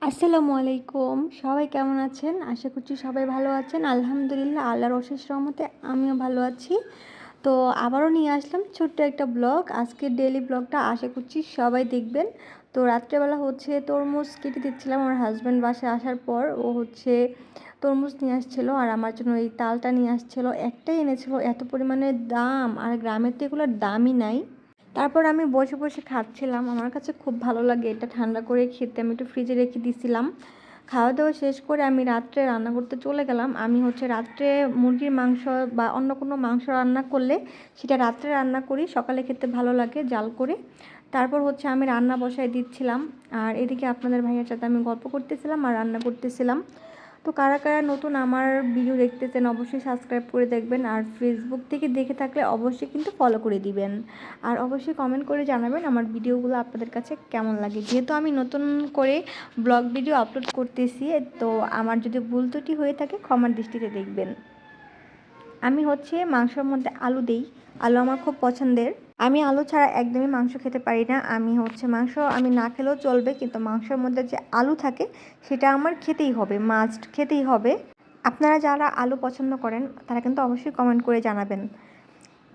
আসসালামু আলাইকুম। সবাই কেমন আছেন? আশা করছি সবাই ভালো আছেন। আলহামদুলিল্লাহ আল্লাহর অশেষ রহমতে আমিও ভালো আছি। তো আবারও নিয়ে আসলাম ছোট্ট একটা ব্লগ। আজকের ডেইলি ব্লগটা আশা করছি সবাই দেখবেন। তো রাত্রেবেলা তরমুজ কেটে দিচ্ছিলাম আমার হাসব্যান্ড বাসায় আসার পর। ও তরমুজ নিয়ে আসছিল আর আমার জন্য এই তালটা নিয়ে আসছিল। একটাই এনেছিল, এত পরিমাণে দাম, আর গ্রামের তো এগুলোর দামই নাই। তারপর আমি বসে বসে খাচ্ছিলাম। আমার কাছে খুব ভালো লাগে এটা ঠান্ডা করে খেতে। আমি একটু ফ্রিজে রেখে দিয়েছিলাম। খাওয়া দাওয়া শেষ করে আমি রাত্রে রান্না করতে চলে গেলাম। আমি রাত্রে মুরগির মাংস বা অন্য কোনো মাংস রান্না করলে সেটা রাত্রে রান্না করি, সকালে খেতে ভালো লাগে জাল করে। তারপর আমি রান্না বসায় দিচ্ছিলাম, আর এদিকে আপনাদের ভাইয়ের সাথে আমি গল্প করতেছিলাম আর রান্না করতেছিলাম। তো কারা কারা নতুন আমার ভিডিও দেখতেছেন অবশ্যই সাবস্ক্রাইব করে দেখবেন, আর ফেসবুক থেকে দেখে থাকলে অবশ্যই কিন্তু ফলো করে দিবেন। আর অবশ্যই কমেন্ট করে জানাবেন আমার ভিডিওগুলো আপনাদের কাছে কেমন লাগে। যেহেতু আমি নতুন করে ব্লগ ভিডিও আপলোড করতেছি, তো আমার যদি ভুল ত্রুটি হয়ে থাকে ক্ষমার দৃষ্টিতে দেখবেন। আমি মাংসের মধ্যে আলু দেই। আলু আমার খুব পছন্দের। আমি আলু ছাড়া একদমই মাংস খেতে পারি না। মাংস আমি না খেলেও চলবে, কিন্তু মাংসের মধ্যে যে আলু থাকে সেটা আমার খেতেই হবে, মাস্ট খেতেই হবে। আপনারা যারা আলু পছন্দ করেন তারা কিন্তু অবশ্যই কমেন্ট করে জানাবেন।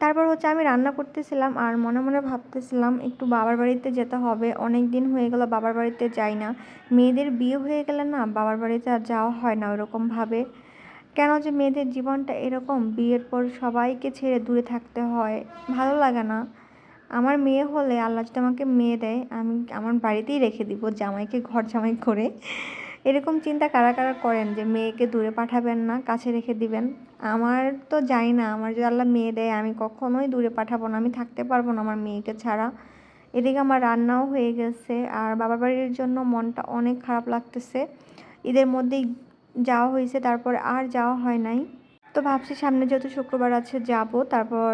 তারপর আমি রান্না করতেছিলাম আর মনে মনে ভাবতেছিলাম একটু বাবার বাড়িতে যেতে হবে। অনেক দিন হয়ে গেল বাবার বাড়িতে যাই না। মেয়েদের বিয়ে হয়ে গেলে না বাবার বাড়িতে আর যাওয়া হয় না ওরকমভাবে। কেন যে মেয়েদের জীবনটা এরকম, বিয়ের পর সবাইকে ছেড়ে দূরে থাকতে হয়, ভালো লাগে না। আমার মেয়ে হলে আল্লাহ যদি আমাকে মেয়ে দেয়, আমি আমার বাড়িতেই রেখে দিব জামাইকে ঘর জামাই করে। এরকম চিন্তা কারা কারা করেন যে মেয়েকে দূরে পাঠাবেন না, কাছে রেখে দিবেন? আমার তো জানি না, আমার যদি আল্লাহ মেয়ে দেয় আমি কখনোই দূরে পাঠাবো না, আমি থাকতে পারবো না আমার মেয়েকে ছাড়া। এদিকে আমার রান্নাও হয়ে গেছে, আর বাবার বাড়ির জন্য মনটা অনেক খারাপ লাগতেছে। ঈদের মধ্যেই যাওয়া হয়েছে, তারপর আর যাওয়া হয় নাই। তো ভাবছি সামনে যেহেতু শুক্রবার আছে যাব। তারপর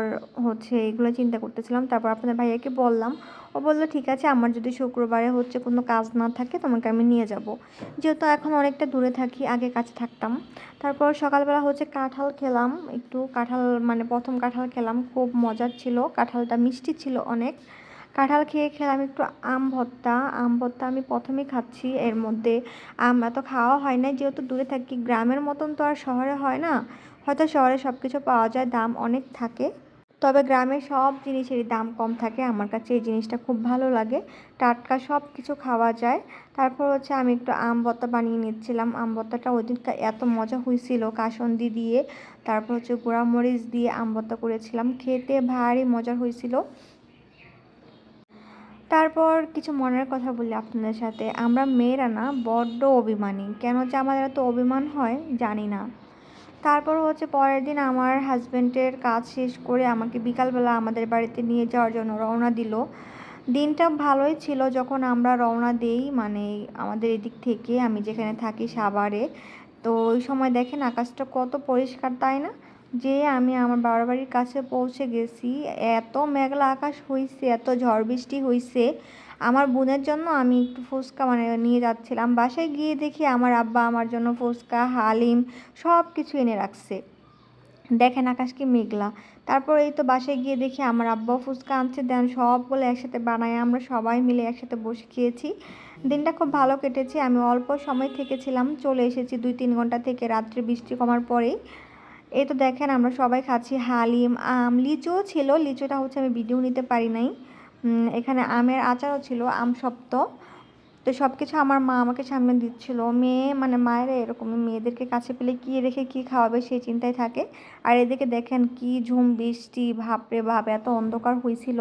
এগুলো চিন্তা করতেছিলাম। তারপর আপনাদের ভাইয়াকে বললাম। ও বলল ঠিক আছে, আমার যদি শুক্রবারে কোনো কাজ না থাকে তোমাকে আমি নিয়ে যাব। যেহেতু এখন অনেকটা দূরে থাকি, আগে কাছে থাকতাম। তারপর সকালবেলা কাঁঠাল খেলাম, একটু কাঁঠাল মানে প্রথম কাঁঠাল খেলাম, খুব মজার ছিল। কাঁঠালটা মিষ্টি ছিল অনেক। কাঁঠাল খেয়ে খেলাম একটু আম ভর্তা। আম ভর্তা আমি প্রথমেই খাচ্ছি। এর মধ্যে আম এত খাওয়া হয় না, যেহেতু দূরে থাকি। গ্রামের মতন তো আর শহরে হয় না। হয়তো শহরে সব কিছু পাওয়া যায়, দাম অনেক থাকে। তবে গ্রামের সব জিনিসেরই দাম কম থাকে। আমার কাছে এই জিনিসটা খুব ভালো লাগে, টাটকা সব কিছু খাওয়া যায়। তারপর আমি একটু আম ভর্তা বানিয়ে নিচ্ছিলাম। আম ভর্তাটা ওই দিনটা এত মজা হয়েছিল, কাসুন্দি দিয়ে, তারপর গুঁড়ামরিচ দিয়ে আম ভর্তা করেছিলাম, খেতে ভারী মজা হয়েছিল। তারপর কিছু মনের কথা বলি আপনাদের সাথে। আমরা মেয়েরা না বড্ড অভিমানী, কেন যে আমাদের এত অভিমান হয় জানি না। তারপর পরের দিন আমার হাজব্যান্ডের কাজ শেষ করে আমাকে বিকালবেলা আমাদের বাড়িতে নিয়ে যাওয়ার জন্য রওনা দিল। দিনটা ভালোই ছিল যখন আমরা রওনা দেই, মানে আমাদের এদিক থেকে, আমি যেখানে থাকি সাভারে। তো ওই সময় দেখেন আকাশটা কত পরিষ্কার, তাই না? যে আমি আমার বাবার বাড়ির কাছে পৌঁছে গেছি, এত মেঘলা আকাশ হইছে, এত ঝড় বৃষ্টি হইছে। আমার বোনের জন্য আমি একটু ফুচকা নিয়ে যাচ্ছিলাম। বাসায় গিয়ে দেখি আমার আব্বা আমার জন্য ফুচকা, হালিম সব কিছু এনে রাখছে। দেখেন আকাশ কি মেঘলা। তারপর এই তো বাসায় গিয়ে দেখি আমার আব্বাও ফুচকা আনছে, দেন সবগুলো একসাথে বানায় আমরা সবাই মিলে একসাথে বসে খেয়েছি। দিনটা খুব ভালো কেটেছে। আমি অল্প সময় থেকেছিলাম, চলে এসেছি 2-3 ঘন্টা থেকে, রাত্রে বৃষ্টি কমার পরেই। এই তো দেখেন আমরা সবাই খাচ্ছি হালিম, আম, লিচুও ছিল। লিচুটা আমি ভিডিও নিতে পারি নাই। এখানে আমের আচারও ছিল, আম সপ্ত। তো সব কিছু আমার মা আমাকে সামনে দিচ্ছিল। মেয়ে মায়েরা এরকমই, মেয়েদেরকে কাছে পেলে কী রেখে কী খাওয়াবে সেই চিন্তায় থাকে। আর এদিকে দেখেন কি ঝুম বৃষ্টি, ভাপরে ভাপ, এত অন্ধকার হয়েছিল।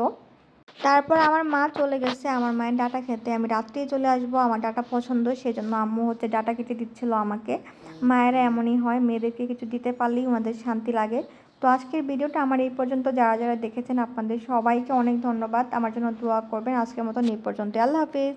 তারপর আমার মা চলে গেছে আমার মায়ের ডাটা খেতে। আমি রাত্রেই চলে আসবো, আমার ডাটা পছন্দ, সেজন্য আম্মু ডাটা কেটে দিচ্ছিল আমাকে। মায়েরা এমনই হয়, মেয়েদেরকে কিছু দিতে পারলেই ওনাদের শান্তি লাগে। তো আজকের ভিডিওটা আমার এই পর্যন্ত। যারা যারা দেখেছেন আপনাদের সবাইকে অনেক ধন্যবাদ। আমার জন্য দোয়া করবেন। আজকের মতন এই পর্যন্ত। আল্লাহ হাফিজ।